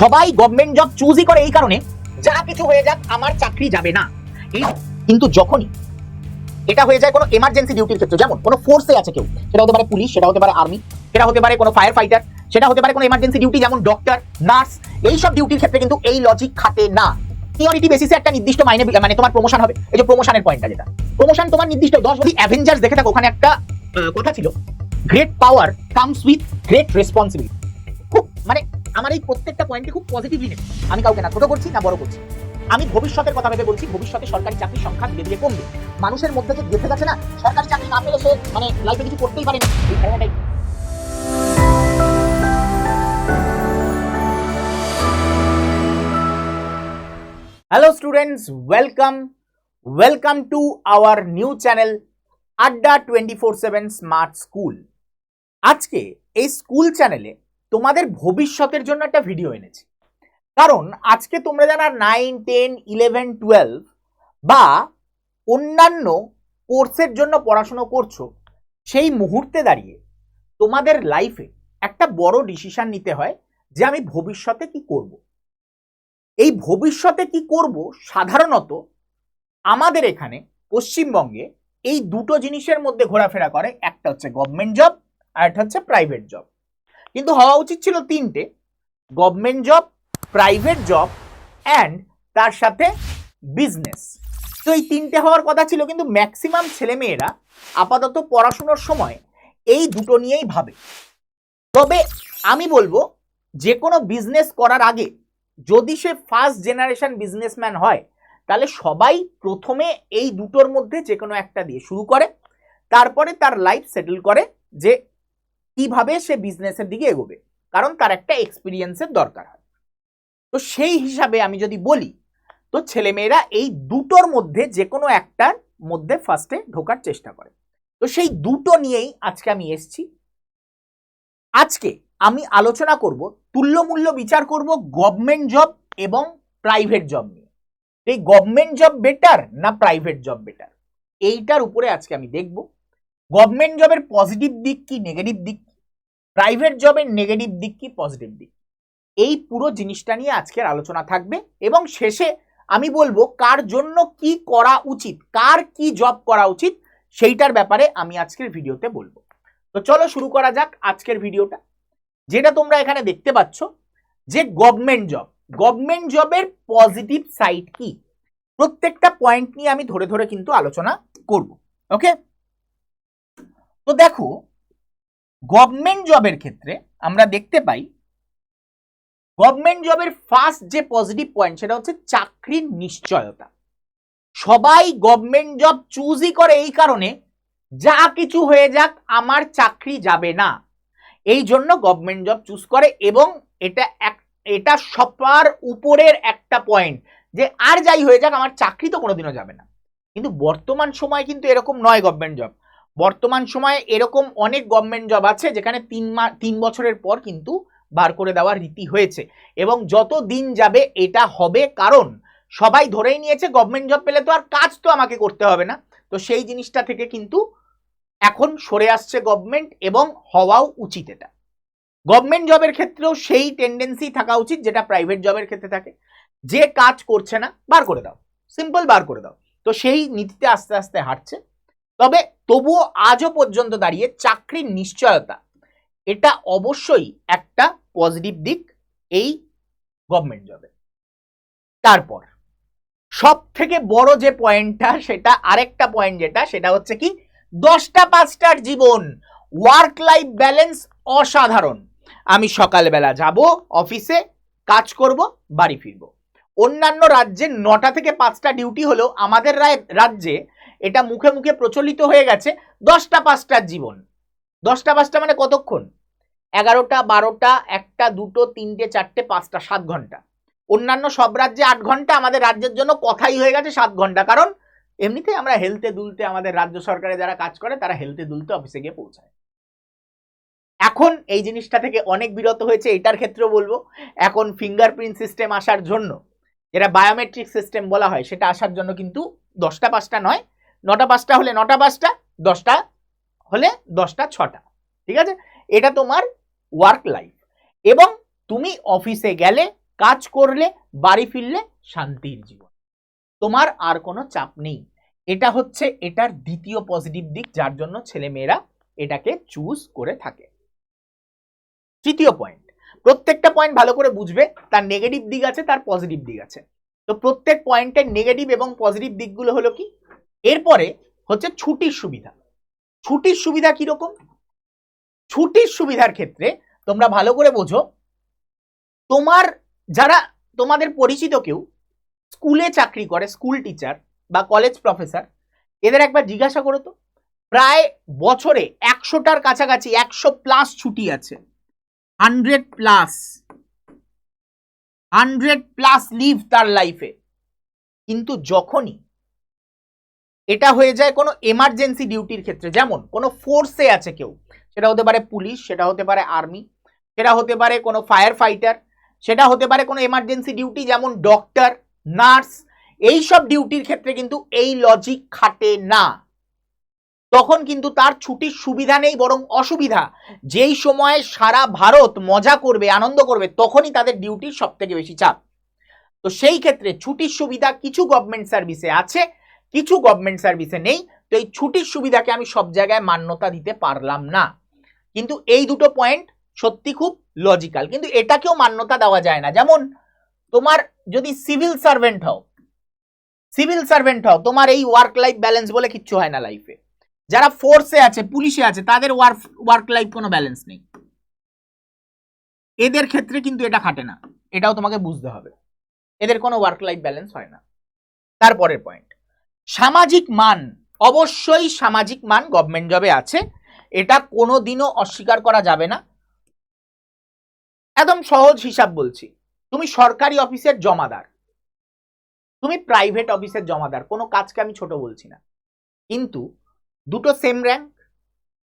সবাই government job চুজই করে এই কারণে যা কিছু হয়ে যাক আমার চাকরি যাবে না। কিন্তু যখনই এটা হয়ে যায় কোনো এমার্জেন্সি ডিউটির ক্ষেত্রে, যেমন কোনো ফোর্সে আছে কেউ, সেটা হতে পারে পুলিশ, সেটা হতে পারে আর্মি, সেটা হতে পারে কোনো ফায়ার ফাইটার, সেটা হতে পারে কোনো এমার্জেন্সি ডিউটি যেমন ডক্টর, নার্স, এই সব ডিউটির ক্ষেত্রে কিন্তু এই লজিক খাটে না। সিনিয়রিটি বেসিসে একটা নির্দিষ্ট মাইনে মানে তোমার প্রমোশন হবে। এই যে প্রমোশনের পয়েন্টটা, যেটা প্রমোশন তোমার নির্দিষ্ট 10 যদি অ্যাভেঞ্জার্স দেখে থাকো, ওখানে একটা কথা ছিল, great power comes with great responsibility. খুব মানে আমার এই প্রত্যেকটা পয়েন্টে খুব পজিটিভলি নেব। আমি কাউকে না ছোট করছি না বড় করছি, আমি ভবিষ্যতের কথা ভেবে বলছি। ভবিষ্যতে সরকারি চাকরির সংখ্যা ধীরে ধীরে কমবে। মানুষের মধ্যে যে গেঁথে গেছে না, সরকারি চাকরি না পেলে সে মানে লাইফে কিছু করতেই পারে না, এই ধারণাটাই। Hello students, welcome to our new channel Adda 24/7 smart school. আজকে এই স্কুল চ্যানেলে তোমাদের ভবিষ্যতের জন্য একটা ভিডিও এনেছি। কারণ আজকে তোমরা যারা 9, 10, 11, 12 বা অন্যান্য কোর্সের জন্য পড়াশোনা করছো, সেই মুহূর্তে দাঁড়িয়ে তোমাদের লাইফে একটা বড় ডিসিশন নিতে হয় যে আমি ভবিষ্যতে কি করব। এই ভবিষ্যতে কি করব সাধারণত আমাদের এখানে পশ্চিমবঙ্গে এই দুটো জিনিসের মধ্যে ঘোরাফেরা করে। একটা হচ্ছে গভর্নমেন্ট জব আর একটা হচ্ছে প্রাইভেট জব। কিন্তু হওয়া উচিত ছিল তিনটে: government job, private job and তার সাথে বিজনেস। তো এই তিনটে হওয়ার কথা ছিল, কিন্তু ম্যাক্সিমাম ছেলেমেয়েরা আপাতত পড়াশোনার সময় এই দুটো নিয়েই ভাবে। তবে আমি বলবো, যে কোনো বিজনেস করার আগে যদি সে ফার্স্ট জেনারেশন বিজনেসম্যান হয়, তাহলে সবাই প্রথমে এই দুটোর মধ্যে যে কোনো একটা দিয়ে শুরু করে, তারপরে তার লাইফ সেটেল করে যে কিভাবে সে বিজনেসের দিকে এগোবে, কারণ তার একটা এক্সপিরিয়েন্সের দরকার হয়। তো সেই হিসাবে আমি যদি বলি, তো ছেলেমেয়েরা এই দুটোর মধ্যে যে কোনো একটার মধ্যে ফার্স্টে ঢোকার চেষ্টা করে। তো সেই দুটো নিয়েই আজকে আমি এসছি। আজকে আমি আলোচনা করব, তুল্যমূল্য বিচার করব গভর্নমেন্ট জব এবং প্রাইভেট জব নিয়ে। এই গভর্নমেন্ট জব বেটার না প্রাইভেট জব বেটার, এইটার উপরে আজকে আমি দেখব। গভর্নমেন্ট জবের পজিটিভ দিক কি, নেগেটিভ দিক, প্রাইভেট জবের নেগেটিভ দিক কি, পজিটিভ দিক, এই পুরো জিনিসটা নিয়ে আজকের আলোচনা থাকবে। এবং শেষে আমি বলবো কার জন্য কি করা উচিত, কার কি জব করা উচিত, সেইটার ব্যাপারে আমি আজকের ভিডিওতে বলবো। তো চলো শুরু করা যাক আজকের ভিডিওটা। যেটা তোমরা এখানে দেখতে পাচ্ছ, যে গভর্নমেন্ট জবের পজিটিভ সাইড কি, প্রত্যেকটা পয়েন্ট নিয়ে আমি ধরে ধরে কিন্তু আলোচনা করব। ওকে, তো দেখো, গভর্নমেন্ট জবের ক্ষেত্রে আমরা দেখতে পাই, গভর্নমেন্ট জবের ফার্স্ট যে পজিটিভ পয়েন্ট, সেটা হচ্ছে চাকরির নিশ্চয়তা। সবাই গভর্নমেন্ট জব চুজই করে এই কারণে যা কিছু হয়ে যাক আমার চাকরি যাবে না, এই জন্য গভর্নমেন্ট জব চুজ করে। এবং এটা সবার উপরের একটা পয়েন্ট, যে আর যাই হয়ে যাক আমার চাকরি তো কোনোদিনও যাবে না। কিন্তু বর্তমান সময় কিন্তু এরকম নয় গভর্নমেন্ট জব। বর্তমান সময়ে এরকম অনেক গভর্নমেন্ট জব আছে যেখানে 3 বছরের পর কিন্তু বার করে দেওয়ার রীতি হয়েছে। এবং যত দিন যাবে এটা হবে, কারণ সবাই ধরেই নিয়েছে গভর্নমেন্ট জব পেলে তো আর কাজ তো আমাকে করতে হবে না। তো সেই জিনিসটা থেকে কিন্তু এখন সরে আসছে গভর্নমেন্ট, এবং হওয়াও উচিত। এটা গভর্নমেন্ট জবের ক্ষেত্রেও সেই টেন্ডেন্সি থাকা উচিত যেটা প্রাইভেট জবের ক্ষেত্রে থাকে, যে কাজ করছে না বার করে দাও, সিম্পল বার করে দাও। তো সেই নীতিতে আস্তে আস্তে হাঁটছে। তবে তবুও আজও পর্যন্ত দাঁড়িয়ে চাকরির নিশ্চয়তা, এটা অবশ্যই একটা পজিটিভ দিক এই গভর্নমেন্ট জবে। তারপর সব থেকে বড় যে পয়েন্টটা, সেটা আরেকটা পয়েন্ট, সেটা হচ্ছে কি, 10টা 5টার জীবন, ওয়ার্ক লাইফ ব্যালেন্স অসাধারণ। আমি সকালবেলা যাব অফিসে, কাজ করব, বাড়ি ফিরব। অন্যান্য রাজ্যে 9টা থেকে 5টা ডিউটি হলেও আমাদের রাজ্যে এটা মুখে মুখে প্রচলিত হয়ে গেছে 10টা 5টার জীবন। 10টা 5টা মানে কতক্ষণ? 11টা 12টা 1টা 2টো 3টে 4টে 5টা 7 ঘন্টা। অন্যান্য সব রাজ্যে 8 ঘন্টা, আমাদের রাজ্যের জন্য কথাই হয়ে গেছে 7 ঘন্টা। কারণ এমনিতে আমরা হেলতে দুলতে, আমাদের রাজ্য সরকারে যারা কাজ করে তারা হেলতে দুলতে অফিসে গিয়ে পৌঁছায়। এখন এই জিনিসটা থেকে অনেক বিরত হয়েছে। এটার ক্ষেত্রেও বলবো, এখন ফিঙ্গারপ্রিন্ট সিস্টেম আসার জন্য, যেটা বায়োমেট্রিক সিস্টেম বলা হয়, সেটা আসার জন্য কিন্তু 10টা 5টা নয়, 9টা 5টা হলে 9টা 5টা, 10টা হলে 10টা 6টা। ঠিক আছে, এটা তোমার ওয়ার্ক লাইফ। এবং তুমি অফিসে গেলে কাজ করলে বাড়ি ফিরলে শান্তির জীবন, তোমার আর কোনো চাপ নেই। এটা হচ্ছে এটার দ্বিতীয় পজিটিভ দিক, যার জন্য ছেলে মেয়েরা এটাকে চুজ করে থাকে। তৃতীয় পয়েন্ট, প্রত্যেকটা পয়েন্ট ভালো করে বুঝবে, তার নেগেটিভ দিক আছে, তার পজিটিভ দিক আছে। তো প্রত্যেক পয়েন্টের নেগেটিভ এবং পজিটিভ দিকগুলো হলো কি। এরপরে হচ্ছে ছুটির সুবিধা। ছুটির সুবিধা কিরকম? ছুটির সুবিধার ক্ষেত্রে তোমরা ভালো করে বোঝো, যারা তোমাদের পরিচিত কেউ স্কুলে চাকরি করে, স্কুল টিচার বা কলেজ প্রফেসর, এদের একবার জিজ্ঞাসা করো তো, প্রায় বছরে 100টার কাছাকাছি, 100+ ছুটি আছে, 100+ লিভ তার লাইফে। কিন্তু যখনই এটা হয়ে যায় কোনো এমার্জেন্সি ডিউটির ক্ষেত্রে, যেমন কোনো ফোর্সে আছে কেউ, সেটা হতে পারে পুলিশ, সেটা হতে পারে আর্মি, সেটা হতে পারে কোনো ফায়ার ফাইটার, সেটা হতে পারে কোনো এমার্জেন্সি ডিউটি যেমন ডক্টর, নার্স, এই সব ডিউটির ক্ষেত্রে কিন্তু এই লজিক খাটে না। তখন কিন্তু তার ছুটির সুবিধা নেই, বরং অসুবিধা। যেই সময় সারা ভারত মজা করবে, আনন্দ করবে, তখনই তাদের ডিউটির সব থেকে বেশি চাপ। তো সেই ক্ষেত্রে ছুটির সুবিধা কিছু গভর্নমেন্ট সার্ভিসে আছে, কিছু গভর্নমেন্ট সার্ভিসে নেই। তো এই ছুটির সুবিধাকে আমি সব জায়গায় মান্যতা দিতে পারলাম না। কিন্তু এই দুটো পয়েন্ট সত্যি খুব লজিক্যাল, কিন্তু এটাকেও মান্যতা দেওয়া যায় না। যেমন তোমার যদি সিভিল সার্ভেন্ট হও, তোমার এই ওয়ার্ক লাইফ ব্যালেন্স বলে কিচ্ছু হয় না লাইফে। যারা ফোর্সে আছে, পুলিশে আছে, তাদের ওয়ার্ক লাইফ কোনো ব্যালেন্স নেই। এদের ক্ষেত্রে কিন্তু এটা খাটে না, এটাও তোমাকে বুঝতে হবে। এদের কোনো ওয়ার্ক লাইফ ব্যালেন্স হয় না। তারপরের পয়েন্ট, সামাজিক মান। অবশ্যই সামাজিক মান গভর্নমেন্ট জবে আছে, এটা কোনোদিনও অস্বীকার করা যাবে না। একদম সহজ হিসাব বলছি, তুমি সরকারি অফিসের জমাদার, তুমি প্রাইভেট অফিসের জমাদার, কোনো কাজকে আমি ছোট বলছি না, কিন্তু দুটো সেম র্যাঙ্ক।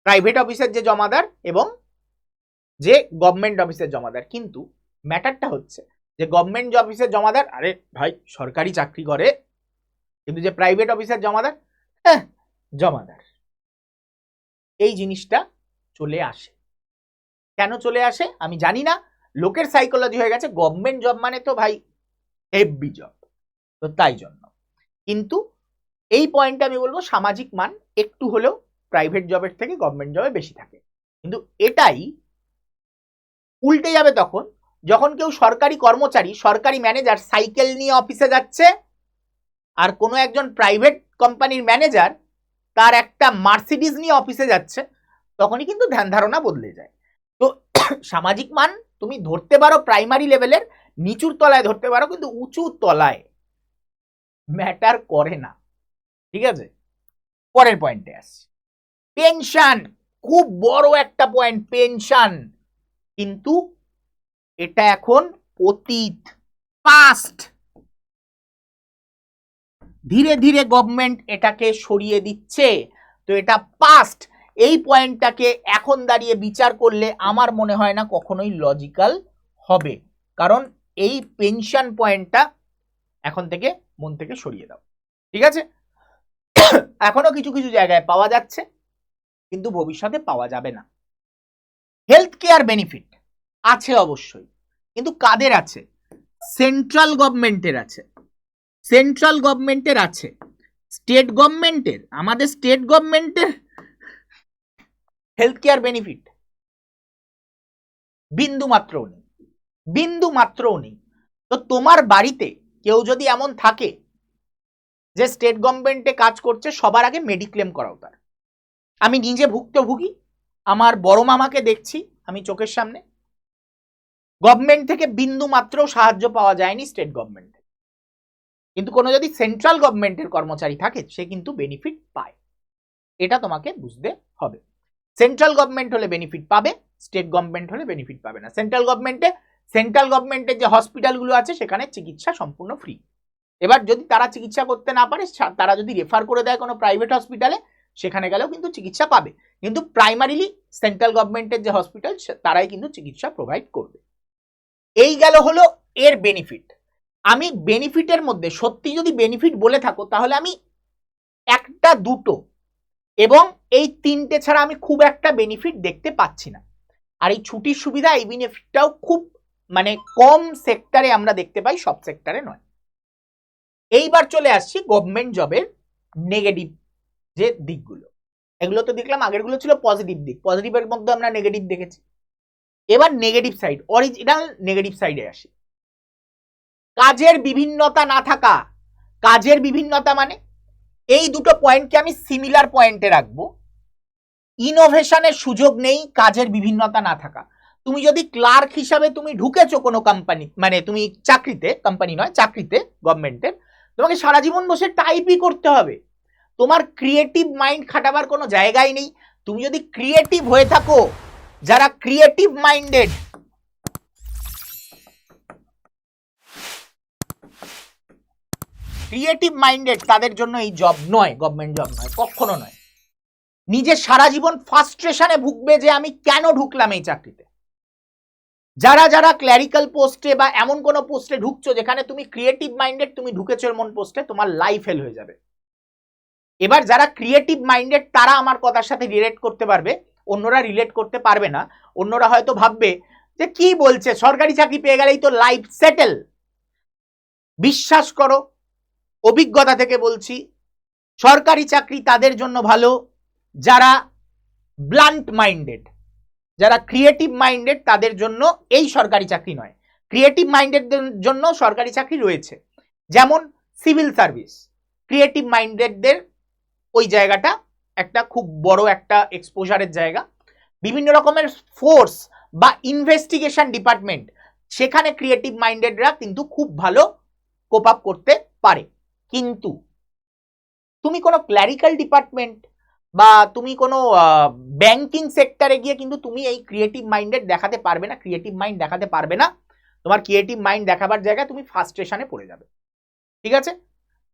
প্রাইভেট অফিসের যে জমাদার এবং যে গভর্নমেন্ট অফিসের জমাদার, কিন্তু ম্যাটারটা হচ্ছে যে গভর্নমেন্ট অফিসের জমাদার, আরে ভাই সরকারি চাকরি করে, কিন্তু যে প্রাইভেট অফিসের জমাদার, জমাদার। এই জিনিসটা চলে আসে। কেন চলে আসে আমি জানি না, লোকের সাইকোলজি হয়ে গেছে গভর্নমেন্ট জব মানে তো ভাই হেভি জব, তো তাই জন্য। কিন্তু এই পয়েন্টটা আমি বলবো সামাজিক মান একটু হলেও প্রাইভেট জবের থেকে গভর্নমেন্ট জবে বেশি থাকে। কিন্তু এটাই উল্টে যাবে তখন যখন কেউ সরকারি কর্মচারী, সরকারি ম্যানেজার সাইকেল নিয়ে অফিসে যাচ্ছে, আর কোনো একজন প্রাইভেট কোম্পানির ম্যানেজার তার একটা মার্সিডিজ নিয়ে অফিসে যাচ্ছে, তখনই কিন্তু ধ্যান ধারণা বদলে যায়। তো সামাজিক মান তুমি ধরতে পারো প্রাইমারি লেভেলের, নিচুর তলায় ধরতে পারো, কিন্তু উঁচু তলায় ম্যাটার করে না। ঠিক আছে, পরের পয়েন্টে আসছি, পেনশন। খুব বড় একটা পয়েন্ট পেনশন, কিন্তু এটা এখন অতীত, পাস্ট। ধীরে ধীরে গভর্নমেন্ট এটাকে সরিয়ে দিচ্ছে, তো এটা পাস্ট। এই পয়েন্টটাকে এখন দাঁড়িয়ে বিচার করলে আমার মনে হয় না কখনোই লজিক্যাল হবে, কারণ এই পেনশন পয়েন্টটা এখন থেকে মন থেকে সরিয়ে দাও। ঠিক আছে, এখনো কিছু কিছু জায়গায় পাওয়া যাচ্ছে, কিন্তু ভবিষ্যতে পাওয়া যাবে না। হেলথ কেয়ার বেনিফিট আছে অবশ্যই, কিন্তু কাদের আছে? সেন্ট্রাল গভর্নমেন্টের আছে, সেন্ট্রাল গভর্নমেন্টের আছে, স্টেট গভর্নমেন্টের, আমাদের স্টেট গভর্নমেন্টের হেলথ কেয়ার বেনিফিট বিন্দু মাত্রও নেই, বিন্দু মাত্রও নেই। তো তোমার বাড়িতে কেউ যদি এমন থাকে যে স্টেট গভর্নমেন্টে কাজ করছে, সবার আগে মেডিক্লেম করাও তার। আমি নিজে ভুক্তভোগী, আমার বড় মামাকে দেখছি আমি চোখের সামনে, গভর্নমেন্ট থেকে বিন্দু মাত্র সাহায্য পাওয়া যায়নি স্টেট গভর্নমেন্ট, কিন্তু কোনো যদি সেন্ট্রাল গভর্নমেন্টের কর্মচারী থাকে সে কিন্তু বেনিফিট পায়। এটা তোমাকে বুঝতে হবে। সেন্ট্রাল গভর্নমেন্ট হলে বেনিফিট পাবে, স্টেট গভর্নমেন্ট হলে বেনিফিট পাবে না। সেন্ট্রাল গভর্নমেন্টের যে হসপিটালগুলো আছে সেখানে চিকিৎসা সম্পূর্ণ ফ্রি। এবার যদি তারা চিকিৎসা করতে না পারে, তারা যদি রেফার করে দেয় কোনো প্রাইভেট হসপিটালে, সেখানে গেলেও কিন্তু চিকিৎসা পাবে, কিন্তু প্রাইমারিলি সেন্ট্রাল গভর্নমেন্টের যে হসপিটাল তারাই কিন্তু চিকিৎসা প্রোভাইড করবে। এই গেল হলো এর বেনিফিট। আমি বেনিফিটের মধ্যে সত্যি যদি বেনিফিট বলে থাকো তাহলে আমি একটা, দুটো এবং এই তিনটে ছাড়া আমি খুব একটা বেনিফিট দেখতে পাচ্ছি না। আর এই ছুটির সুবিধা, এই বেনিফিটটাও খুব মানে কম সেক্টরে আমরা দেখতে পাই, সব সেক্টরে নয়। এইবার চলে আসছি গভর্নমেন্ট জবের নেগেটিভ যে দিকগুলো। এগুলো তো দেখলাম, আগেরগুলো ছিল পজিটিভ দিক, পজিটিভের মধ্যে আমরা নেগেটিভ দেখেছি। এবার নেগেটিভ সাইড, অরিজিনাল নেগেটিভ সাইডে আসি। কাজের বিভিন্নতা না থাকা। কাজের বিভিন্নতা মানে এই দুটো পয়েন্টকে আমি সিমিলার পয়েন্টে রাখবো। ইনোভেশনের সুযোগ নেই, কাজের বিভিন্নতা না থাকা। তুমি যদি ক্লার্ক হিসাবে তুমি ঢুকেছো কোনো কোম্পানি, মানে তুমি চাকরিতে, কোম্পানি নয় চাকরিতে গভর্নমেন্টের, তোমাকে সারা জীবন বসে টাইপই করতে হবে, তোমার ক্রিয়েটিভ মাইন্ড খাটাবার কোনো জায়গাই নেই। তুমি যদি ক্রিয়েটিভ হয়ে থাকো, যারা ক্রিয়েটিভ মাইন্ডেড, তাদের জন্য এই জব নয়, গভর্নমেন্ট জব নয়, কখনো নয়। নিজে সারা জীবন ফ্রাস্ট্রেশনে ভুগবে যে আমি কেন ঢুকলাম এই চাকরিতে। যারা যারা ক্ল্যারিক্যাল পোস্টে বা এমন কোনো পোস্টে ঢুকছো যেখানে তুমি ক্রিয়েটিভ মাইন্ডেড, তুমি ঢুকেছো এমন পোস্টে, তোমার লাইফ ফেল হয়ে যাবে। এবার যারা ক্রিয়েটিভ মাইন্ডেড তারা আমার কথার সাথে রিলেট করতে পারবে, অন্যরা রিলেট করতে পারবে না। অন্যরা হয়তো ভাববে যে কি বলছে, সরকারি চাকরি পেয়ে গেলেই তো লাইফ সেটেল। বিশ্বাস করো, অভিজ্ঞতা থেকে বলছি, সরকারি চাকরি তাদের জন্য ভালো যারা ব্লান্ট মাইন্ডেড। যারা ক্রিয়েটিভ মাইন্ডেড তাদের জন্য এই সরকারি চাকরি নয়। ক্রিয়েটিভ মাইন্ডেডদের জন্য সরকারি চাকরি রয়েছে, যেমন সিভিল সার্ভিস। ক্রিয়েটিভ মাইন্ডেডদের ওই জায়গাটা একটা খুব বড় একটা এক্সপোজারের জায়গা। বিভিন্ন রকমের ফোর্স বা ইনভেস্টিগেশন ডিপার্টমেন্ট, সেখানে ক্রিয়েটিভ মাইন্ডেডরা কিন্তু খুব ভালো কোপ আপ করতে পারে। কিন্তু তুমি কোনো ক্ল্যারিক্যাল ডিপার্টমেন্ট বা তুমি কোনো ব্যাংকিং সেক্টরে গিয়ে কিন্তু তুমি এই ক্রিয়েটিভ মাইন্ডেড দেখাতে পারবে না, ক্রিয়েটিভ মাইন্ড দেখাতে পারবে না। তোমার ক্রিয়েটিভ মাইন্ড দেখাবার জায়গায় তুমি ফ্রাস্ট্রেশনে পড়ে যাবে। ঠিক আছে?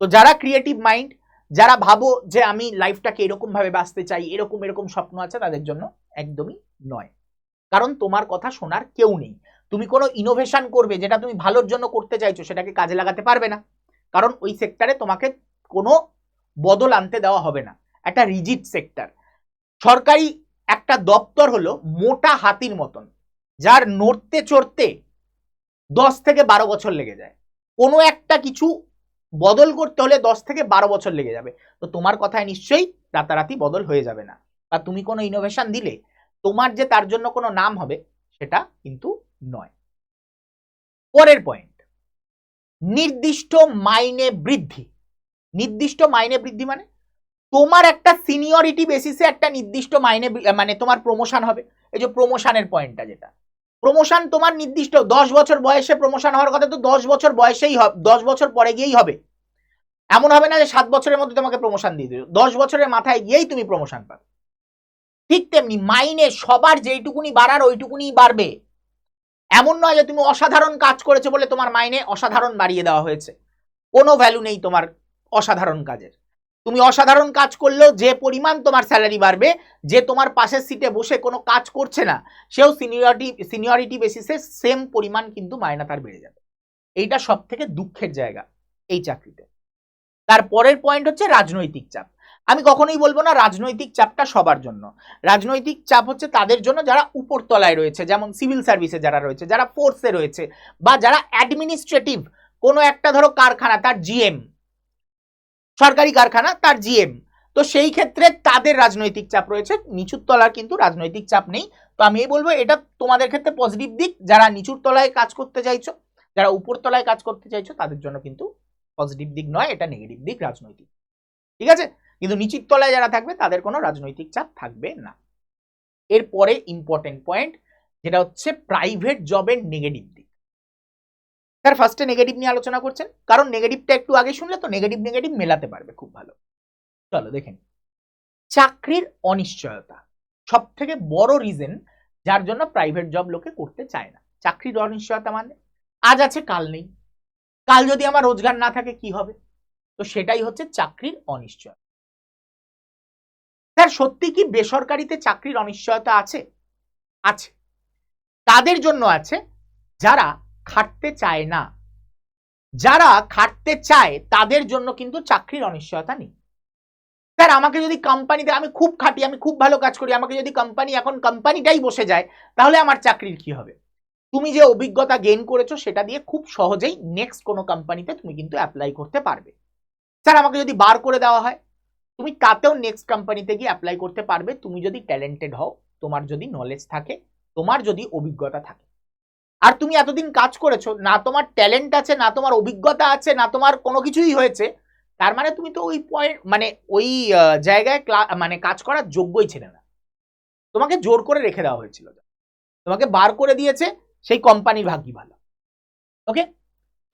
তো যারা ক্রিয়েটিভ মাইন্ড, যারা ভাবো যে আমি লাইফটাকে এরকম ভাবে বাঁচতে চাই, এরকম এরকম স্বপ্ন আছে, তাদের জন্য একদমই নয়। কারণ তোমার কথা শোনার কেউ নেই। তুমি কোনো ইনোভেশন করবে যেটা তুমি ভালোর জন্য করতে চাইছো, সেটাকে কাজে লাগাতে পারবে না, কারণ ওই সেক্টরে তোমাকে কোনো বদল আনতে দেওয়া হবে না। একটা রিজিড সেক্টর। সরকারি একটা দপ্তর হলো মোটা হাতির মতন, যার নড়তে চড়তে 10 থেকে 12 বছর লেগে যায়। কোনো একটা কিছু বদল করতে হলে 10 থেকে 12 বছর লেগে যাবে। তো তোমার কথায় নিশ্চয়ই রাতারাতি বদল হয়ে যাবে না, বা তুমি কোনো ইনোভেশন দিলে তোমার যে তার জন্য কোনো নাম হবে সেটা কিন্তু নয়। পরের পয়েন্ট, নির্দিষ্ট মাইনে বৃদ্ধি। নির্দিষ্ট মাইনে বৃদ্ধি মানে তোমার একটা সিনিয়রিটি বেসিসে একটা নির্দিষ্ট মাইনে, মানে তোমার প্রমোশন হবে। এই যে প্রমোশনের পয়েন্টটা, যেটা প্রমোশন তোমার নির্দিষ্ট 10 বছর বয়সে প্রমোশন হওয়ার কথা, তো 10 বছর বয়সেই হবে, 10 বছর পরে গিয়েই হবে। এমন হবে না যে 7 বছরের মধ্যে তোমাকে প্রমোশন দিয়ে দিল, 10 বছরের মাথায় গিয়েই তুমি প্রমোশন পাবে। ঠিক তেমনি মাইনে সবার যেইটুকুনি বাড়ার ওইটুকুনি বাড়বে। এমন নয় যে তুমি অসাধারণ কাজ করেছো বলে তোমার মাইনে অসাধারণ বাড়িয়ে দেওয়া হয়েছে। কোনো ভ্যালু নেই তোমার অসাধারণ কাজের। তুমি অসাধারণ কাজ করলেও যে পরিমাণ তোমার স্যালারি বাড়বে, যে তোমার পাশের সিটে বসে কোনো কাজ করছে না সেও সিনিয়রিটি বেসিসে সেম পরিমাণ কিন্তু মাইনা তার বেড়ে যাবে। এইটা সব থেকে দুঃখের জায়গা এই চাকরিতে। তারপরের পয়েন্ট হচ্ছে রাজনৈতিক চাপ। আমি কখনোই বলবো না রাজনৈতিক চাপটা সবার জন্য। রাজনৈতিক চাপ হচ্ছে তাদের জন্য যারা উপরতলায় রয়েছে, যেমন সিভিল সার্ভিসে যারা রয়েছে, যারা ফোর্সে রয়েছে, বা যারা অ্যাডমিনিস্ট্রেটিভ, কোনো একটা ধরো কারখানা, তার জিএম, সরকারি কারখানা তার জিএম, তো সেই ক্ষেত্রে তাদের রাজনৈতিক চাপ রয়েছে। নিচুর তলার কিন্তু রাজনৈতিক চাপ নেই। তো আমি এই বলবো এটা তোমাদের ক্ষেত্রে পজিটিভ দিক। যারা নিচুর তলায় কাজ করতে চাইছো, যারা উপর তলায় কাজ করতে চাইছো, তাদের জন্য কিন্তু পজিটিভ দিক নয়, এটা নেগেটিভ দিক রাজনৈতিক। ঠিক আছে? কিন্তু নিচুর তলায় যারা থাকবে তাদের কোনো রাজনৈতিক চাপ থাকবে না। এরপরে ইম্পর্টেন্ট পয়েন্ট, যেটা হচ্ছে প্রাইভেট জবের নেগেটিভ দিক। স্যার ফার্স্টে নেগেটিভ নিয়ে আলোচনা করছেন, কারণ নেগেটিভটা একটু আগে শুনলে তো নেগেটিভ নেগেটিভ মেলাতে পারবে খুব ভালো। চলো দেখেন, চাকরির অনিশ্চয়তা সব থেকে বড় রিজন যার জন্য প্রাইভেট জব লোকে করতে চায় না। চাকরির অনিশ্চয়তা মানে আজ আছে কাল নেই, কাল যদি আমার রোজগার না থাকে কি হবে, তো সেটাই হচ্ছে চাকরির অনিশ্চয়তা। স্যার সত্যি কি বেসরকারিতে চাকরির অনিশ্চয়তা আছে? আছে। তাদের জন্য আছে যারা খাটতে চায় না। যারা খাটতে চায় তাদের জন্য কিন্তু চাকরির অনিশ্চয়তা নেই। স্যার আমাকে যদি কোম্পানিতে, আমি খুব খাটি, আমি খুব ভালো কাজ করি, আমাকে যদি কোম্পানি এখন কোম্পানিটাই বসে যায়, তাহলে আমার চাকরির কি হবে? তুমি যে অভিজ্ঞতা গেইন করেছো সেটা দিয়ে খুব সহজেই নেক্সট কোনো কোম্পানিতে তুমি কিন্তু অ্যাপ্লাই করতে পারবে। স্যার আমাকে যদি বার করে দেওয়া হয়, তুমি তাতেও নেক্সট কোম্পানিতে গিয়ে অ্যাপ্লাই করতে পারবে, তুমি যদি ট্যালেন্টেড হও, তোমার যদি নলেজ থাকে, তোমার যদি অভিজ্ঞতা থাকে। আর তুমি এতদিন কাজ করেছো, না তোমার ট্যালেন্ট আছে, না তোমার অভিজ্ঞতা আছে, না তোমার কোনো কিছুই হয়েছে, তার মানে তুমি তো ওই পয়েন্ট মানে ওই জায়গায় মানে কাজ করার যোগ্যই ছিল না। তোমাকে জোর করে রেখে দেওয়া হয়েছিল, তোমাকে বার করে দিয়েছে সেই কোম্পানির ভাগ্যি ভালো। ওকে,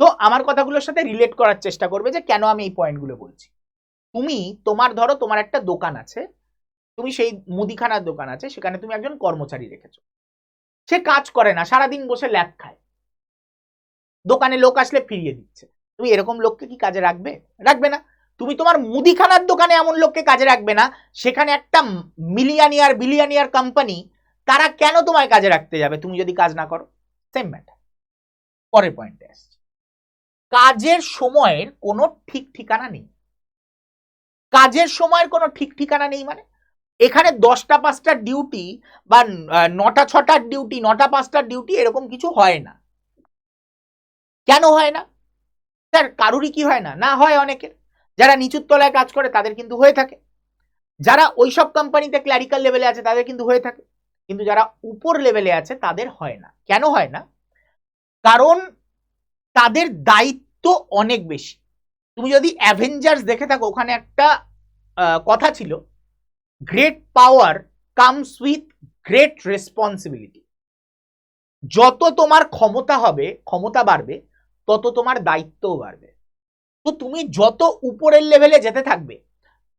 তো আমার কথাগুলোর সাথে রিলেট করার চেষ্টা করবে যে কেন আমি এই পয়েন্টগুলো বলছি। তুমি তোমার ধরো তোমার একটা দোকান আছে, তুমি সেই মুদিখানার দোকান আছে, সেখানে তুমি একজন কর্মচারী রেখেছো, সে কাজ করে না, সারাদিন বসে ল্যাপ খায়, দোকানে লোক আসলে ফিরিয়ে দিচ্ছে। তুমি এরকম লোককে কি কাজে রাখবে? রাখবে না। তুমি তোমার মুদিখানার দোকানে এমন লোককে কাজে রাখবে না, সেখানে একটা মিলিয়নিয়ার বিলিয়নিয়ার কোম্পানি, তারা কেন তোমায় কাজে রাখতে যাবে তুমি যদি কাজ না করো? Same matter. পরের পয়েন্টে আসছি, কাজের সময়ের কোনো ঠিক ঠিকানা নেই। কাজের সময়ের কোনো ঠিক ঠিকানা নেই মানে এখানে 10টা 5টার ডিউটি বা 9টা 6টার ডিউটি, 9টা 5টার ডিউটি, এরকম কিছু হয় না। কেন হয় না স্যার? কারুরই কি হয় না? না, হয় অনেকের। যারা নিচুর তলায় কাজ করে তাদের কিন্তু হয়ে থাকে, যারা ওইসব কোম্পানিতে ক্লারিক্যাল লেভেলে আছে তাদের কিন্তু হয়ে থাকে, কিন্তু যারা উপর লেভেলে আছে তাদের হয় না। কেন হয় না? কারণ তাদের দায়িত্ব অনেক বেশি। তুমি যদি অ্যাভেঞ্জার্স দেখে থাকো, ওখানে একটা কথা ছিল, great power comes with great responsibility. যত তোমার ক্ষমতা হবে, ক্ষমতা বাড়বে, তত তোমার দায়িত্বও বাড়বে। তো তুমি যত উপরের লেভেলে যেতে থাকবে,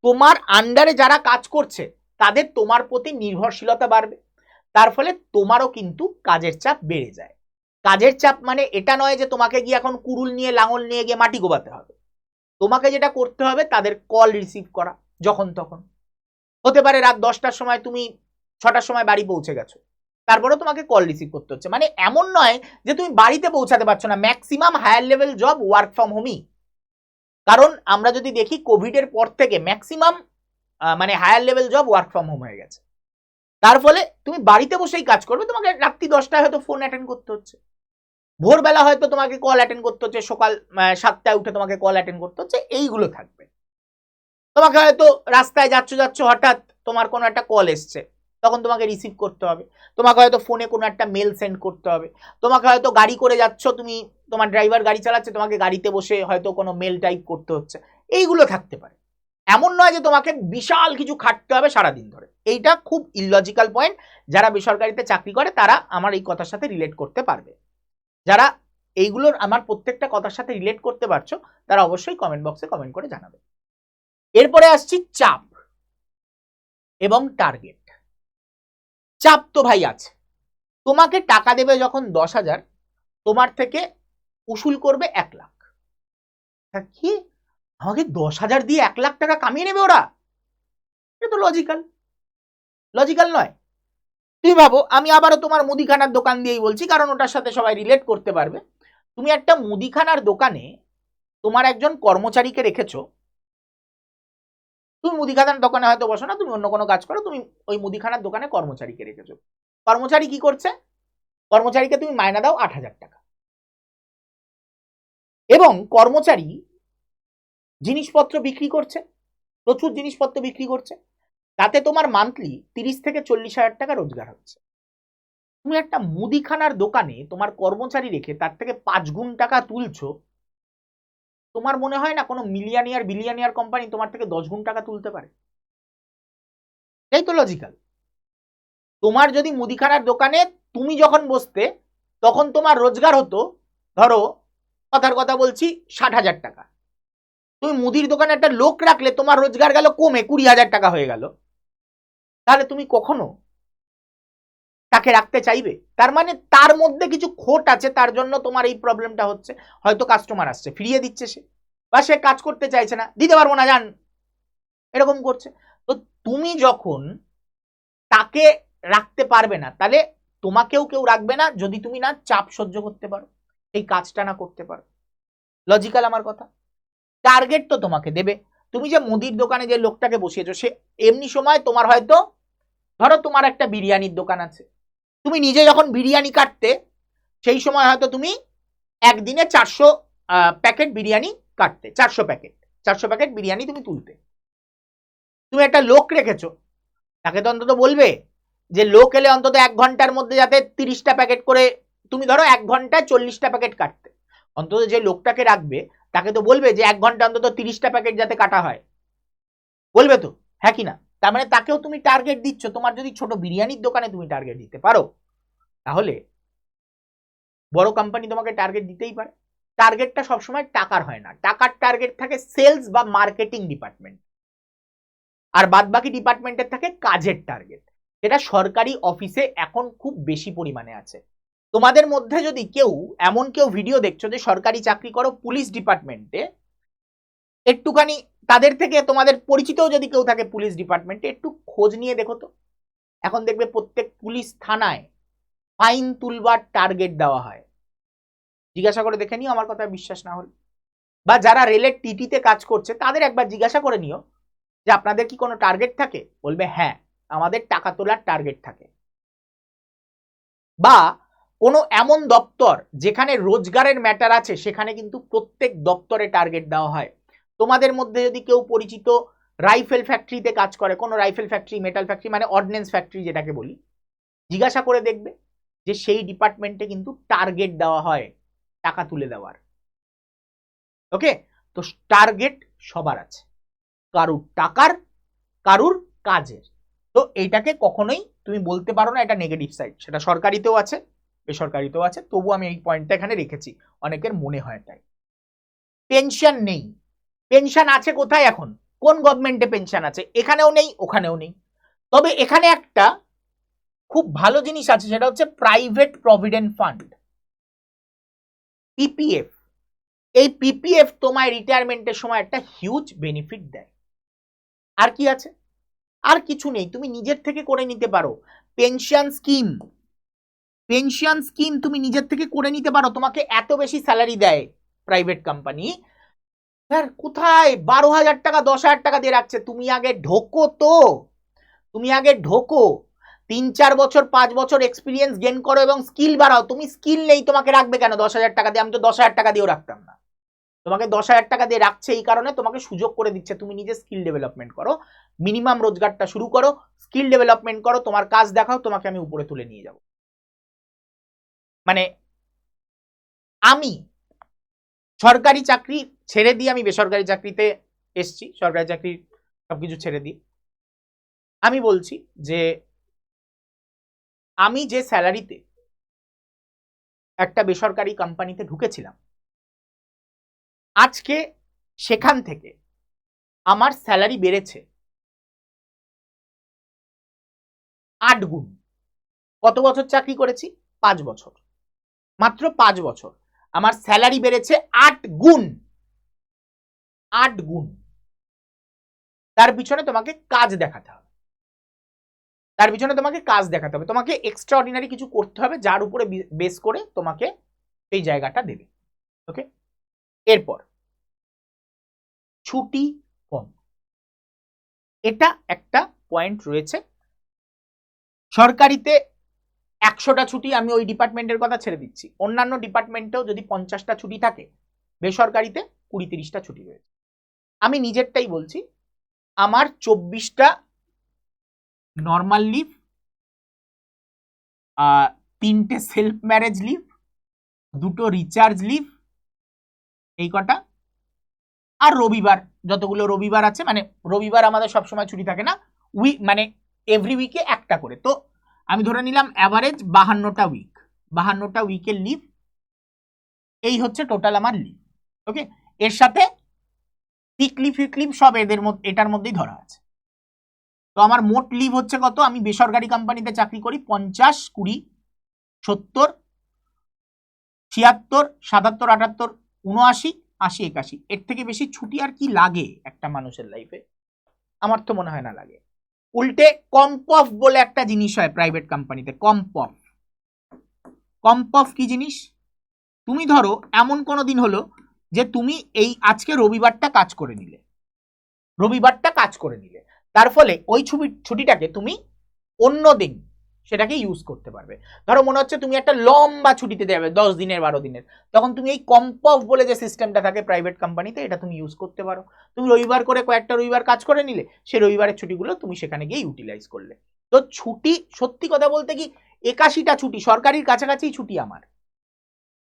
তোমার আন্ডারে যারা কাজ করছে তাদের তোমার প্রতি নির্ভরশীলতা বাড়বে, তার ফলে তোমারও কিন্তু কাজের চাপ বেড়ে যায়। কাজের চাপ মানে এটা নয় যে তোমাকে গিয়ে এখন কুড়ুল নিয়ে লাঙল নিয়ে গিয়ে মাটি গোবাতে হবে। তোমাকে যেটা করতে হবে, তাদের কল রিসিভ করা, যখন তখন। হতে পারে রাত 10টার সময় তুমি 6টার সময় বাড়ি পৌঁছে গেছো, তারপরেও তোমাকে কল রিসিভ করতে হচ্ছে। মানে এমন নয় যে তুমি বাড়িতে পৌঁছাতে পারছো না। Maximum higher level job work from হোমই। কারণ আমরা যদি দেখি কোভিডের পর থেকে ম্যাক্সিমাম মানে higher level job work from home হয়ে গেছে। তার ফলে তুমি বাড়িতে বসেই কাজ করবে, তোমাকে রাত্রি 10টায় হয়তো ফোন অ্যাটেন্ড করতে হচ্ছে, ভোরবেলা হয়তো তোমাকে কল অ্যাটেন্ড করতে হচ্ছে, সকাল 7টায় উঠে তোমাকে কল অ্যাটেন্ড করতে হচ্ছে, এইগুলো থাকবে। তোমাকে হয়তো রাস্তায় যাচ্ছ হঠাৎ তোমার কোনো একটা কল এসছে, তখন তোমাকে রিসিভ করতে হবে। তোমাকে হয়তো ফোনে কোনো একটা মেল সেন্ড করতে হবে। তোমাকে হয়তো গাড়ি করে যাচ্ছ, তুমি তোমার ড্রাইভার গাড়ি চালাচ্ছে, তোমাকে গাড়িতে বসে হয়তো কোনো মেল টাইপ করতে হচ্ছে। এইগুলো থাকতে পারে। এমন নয় যে তোমাকে বিশাল কিছু খাটতে হবে সারাদিন ধরে। এইটা খুব ইললজিক্যাল পয়েন্ট। যারা বেসরকারিতে চাকরি করে তারা আমার এই কথার সাথে রিলেট করতে পারবে। যারা এইগুলোর আমার প্রত্যেকটা কথার সাথে রিলেট করতে পারছো, তারা অবশ্যই কমেন্ট বক্সে কমেন্ট করে জানাবে। এরপরে আসছি চাপ এবং টার্গেট। চাপ তো ভাই আছে, তোমাকে টাকা দেবে যখন 10,000, তোমার থেকে উসুল করবে 1 লাখ। কি, আমাকে 10,000 দিয়ে 1 লাখ টাকা কামিয়ে নেবে ওরা? এটা তো লজিক্যাল নয়। তুমি ভাবো, আমি আবারও তোমার মুদিখানার দোকান দিয়েই বলছি, কারণ ওটার সাথে সবাই রিলেট করতে পারবে। তুমি একটা মুদিখানার দোকানে তোমার একজন কর্মচারীকে রেখেছো, তুমি মুদিখানার দোকানে হয়তো বসো না, তুমি অন্য কোনো কাজ করো, তুমি ওই মুদিখানার দোকানে কর্মচারীকে রেখেছো। কর্মচারী কি করছে? কর্মচারীকে তুমি মায়না দাও 8,000 টাকা, এবং কর্মচারী জিনিসপত্র বিক্রি করছে, প্রচুর জিনিসপত্র বিক্রি করছে, তাতে তোমার মান্থলি 30 থেকে 40,000 টাকা রোজগার হচ্ছে। তুমি একটা মুদিখানার দোকানে তোমার কর্মচারী রেখে তার থেকে 5 গুণ টাকা তুলছো, তোমার মনে হয় না কোনো মিলিয়নিয়ার বিলিয়নিয়ার কোম্পানি তোমার থেকে 10 গুণ টাকা তুলতে পারে? এই তো লজিক্যাল। তোমার যদি মুদিখানার দোকানে তুমি যখন বসতে, তখন তোমার রোজগার হতো, ধরো কথার কথা বলছি, 60,000 টাকা। তুমি মুদির দোকানে একটা লোক রাখলে তোমার রোজগার গেল কমে 20,000 টাকা হয়ে গেল। তাহলে তুমি কখনো তাকে রাখতে চাইবে? তার মানে তার মধ্যে কিছু খোট আছে, তার জন্য তোমার এই প্রবলেমটা হচ্ছে। হয়তো কাস্টমার আসছে, ফিরিয়ে দিচ্ছে সে, বা সে কাজ করতে চাইছে না, দিতে পারবো না যান, এরকম করছে। তো তুমি যখন তাকে রাখতে পারবে না, তাহলে তোমাকেও কেউ রাখবে না, যদি তুমি না চাপ সহ্য করতে পারো, এই কাজটা না করতে পারো। লজিক্যাল আমার কথা। টার্গেট তো তোমাকে দেবে। তুমি যে মুদির দোকানে যে লোকটাকে বসিয়েছো, সে এমনি সময় তোমার হয়তো, ধরো তোমার একটা বিরিয়ানির দোকান আছে, তুমি নিজে যখন বিরিয়ানি কাটতে, সেই সময় হয়তো তুমি একদিনে 400 প্যাকেট বিরিয়ানি কাটতে, 400 প্যাকেট বিরিয়ানি তুমি তুলতে। তুমি একটা লোক রেখেছো, তাকে তো অন্তত বলবে যে লোক এলে অন্তত 1 ঘন্টার মধ্যে যাতে 30টা প্যাকেট করে, তুমি ধরো 1 ঘন্টায় 40টা প্যাকেট কাটতে, অন্তত যে লোকটাকে রাখবে তাকে তো বলবে যে 1 ঘন্টা অন্তত 30টা প্যাকেট যাতে কাটা হয়, বলবে তো, হ্যাঁ কি না? তার মানে তাকেও তুমি টার্গেট দিচ্ছ। তোমার যদি ছোট বিরিয়ানির দোকানে তুমি টার্গেট দিতে পারো, তাহলে বড় কোম্পানি তোমাকে টার্গেট দিতেই পারে। টার্গেটটা সবসময় টাকার হয় না, টাকার টার্গেট থাকে সেলস বা মার্কেটিং ডিপার্টমেন্ট, আর বাদ বাকি ডিপার্টমেন্টের থাকে কাজের টার্গেট, যেটা সরকারি অফিসে এখন খুব বেশি পরিমাণে আছে। তোমাদের মধ্যে যদি এমন কেউ ভিডিও দেখছো যে সরকারি চাকরি করো পুলিশ ডিপার্টমেন্টে, একটুখানি তাদের থেকে তোমাদের পরিচিতও যদি কেউ থাকে পুলিশ ডিপার্টমেন্টে, একটু খোঁজ নিয়ে দেখো তো। এখন দেখবে প্রত্যেক পুলিশ থানায় ফাইন তুলবার টার্গেট দেওয়া হয়। জিজ্ঞাসা করে দেখে নিও আমার কথা বিশ্বাস না হলে, বা যারা রেলের টিটিতে কাজ করছে তাদের একবার জিজ্ঞাসা করে নিও যে আপনাদের কি কোনো টার্গেট থাকে, বলবে হ্যাঁ আমাদের টাকা তোলার টার্গেট থাকে। বা কোনো এমন দপ্তর যেখানে রোজগারের ম্যাটার আছে, সেখানে কিন্তু প্রত্যেক দপ্তরে টার্গেট দেওয়া হয়। তোমাদের মধ্যে যদি কেউ পরিচিত রাইফেল ফ্যাক্টরিতে কাজ করে, কোনো রাইফেল ফ্যাক্টরি, মেটাল ফ্যাক্টরি মানে অর্ডিন্যান্স ফ্যাক্টরি যেটাকে বলি, জিজ্ঞাসা করে দেখবে যে সেই ডিপার্টমেন্টে কিন্তু টার্গেট দেওয়া হয় টাকা তুলে দেওয়ার। ওকে, তো টার্গেট সবার আছে, কারুর টাকার, কারুর কাজের। তো এইটাকে কখনোই তুমি বলতে পারো না এটা নেগেটিভ সাইড, সেটা সরকারিতেও আছে বেসরকারিতেও আছে, তবু আমি এই পয়েন্টটা এখানে রেখেছি, অনেকের মনে হয় তাই। পেনশন নেই, পেনশন আছে কোথায় এখন? কোন গভর্নমেন্টে পেনশন আছে? এখানেও নেই, ওখানেও নেই। তবে এখানে একটা খুব ভালো জিনিস আছে, সেটা হচ্ছে প্রাইভেট প্রভিডেন্ট ফান্ড, পিপিএফ। এই পিপিএফ তোমায় রিটায়ারমেন্টের সময় একটা হিউজ বেনিফিট দেয়। আর কি আছে? আর কিছু নেই, তুমি নিজের থেকে করে নিতে পারো। পেনশন স্কিম, পেনশন স্কিম তুমি নিজের থেকে করে নিতে পারো। তোমাকে এত বেশি স্যালারি দেয় প্রাইভেট কোম্পানি, স্যার কোথায় 12,000 টাকা 10,000 টাকা দিয়ে রাখছে, তুমি আগে ঢোকো তো, তুমি আগে ঢোকো, 3-4 বছর 5 বছর এক্সপিরিয়েন্স গেইন করো এবং স্কিল বাড়াও। তুমি স্কিল নেই, তোমাকে রাখবে কেন 10,000 টাকা দিয়ে? আমি তো 10,000 টাকা দিয়েও রাখতাম না। তোমাকে 10,000 টাকা দিয়ে রাখছে এই কারণে তোমাকে সুযোগ করে দিচ্ছে, তুমি নিজে স্কিল ডেভেলপমেন্ট করো, মিনিমাম রোজগারটা শুরু করো, স্কিল ডেভেলপমেন্ট করো, তোমার কাজ দেখাও, তোমাকে আমি উপরে তুলে নিয়ে যাব। মানে আমি সরকারি চাকরি ছেড়ে দিয়ে আমি বেসরকারি চাকরিতে এসছি, সরকারি চাকরি সবকিছু ছেড়ে দিই। আমি বলছি যে আমি যে স্যালারিতে একটা বেসরকারি কোম্পানিতে ঢুকেছিলাম, আজকে সেখান থেকে আমার স্যালারি বেড়েছে 8 গুণ। কত বছর চাকরি করেছি? 5 বছর, মাত্র 5 বছর আমার স্যালারি বেড়েছে 8 গুণ। 8 গুণ। তার পিছনে তোমাকে কাজ দেখাতে হবে, তার পিছনে তোমাকে কাজ দেখাতে হবে, তোমাকে এক্সট্রা অর্ডিনারি কিছু করতে হবে, যার উপরে বেস করে তোমাকে এই জায়গাটা দেবে। ওকে, এরপর ছুটি কম, এটা একটা পয়েন্ট রয়েছে। সরকারিতে 100টা ছুটি, আমি ওই ডিপার্টমেন্টের কথা ছেড়ে দিচ্ছি, অন্যান্য ডিপার্টমেন্টেও যদি 50টা ছুটি থাকে, বেসরকারিতে 20-30টা ছুটি রয়েছে। আমি নিজেরটাই বলছি, আমার 24টা নর্মাল লিভ, 3টে সেলফ ম্যারেজ লিভ, 2টো রিচার্জ লিভ, এই কটা, আর রবিবার, যতগুলো রবিবার আছে, মানে রবিবার আমাদের সবসময় ছুটি থাকে না, মানে এভরি উইকে একটা করে, তো আমি ধরে নিলাম অ্যাভারেজ 52টা উইক, 52টা উইকের লিভ, এই হচ্ছে টোটাল আমার লিভ। ওকে, এর সাথে সিক লিভ ফিক লিভ সব এটার মধ্যেই ধরা আছে। তো আমার মোট লিভ হচ্ছে কত? আমি বেসরকারি কোম্পানিতে চাকরি করি, 50, 20, 70, 76, 77, 78, 79, 80, 81, এর থেকে বেশি ছুটি আর কি লাগে একটা মানুষের লাইফে? আমার তো মনে হয় না লাগে। উল্টে কম্পফ বলে একটা জিনিস হয় প্রাইভেট কোম্পানিতে, কম্পফ। কম্পফ কি জিনিস? তুমি ধরো এমন কোনো দিন হলো যে তুমি এই আজকে রবিবারটা কাজ করে নিলে, রবিবারটা কাজ করে নিলে, তার ফলে ওই ছুটিটাকে তুমি অন্য দিন সেটাকে ইউজ করতে পারবে। ধরো মনে হচ্ছে তুমি একটা লম্বা ছুটিতে যাবে 10 দিনের 12 দিনের, তখন তুমি এই কম্প অফ বলে যে সিস্টেমটা থাকে প্রাইভেট কোম্পানিতে, এটা তুমি ইউজ করতে পারো। তুমি রবিবার করে কয়েকটা রবিবার কাজ করে নিলে, সেই রবিবারের ছুটিগুলো তুমি সেখানে গিয়ে ইউটিলাইজ করলে। তো ছুটি সত্যি কথা বলতে কি 81টা ছুটি সরকারির কাছাকাছি ছুটি আমার।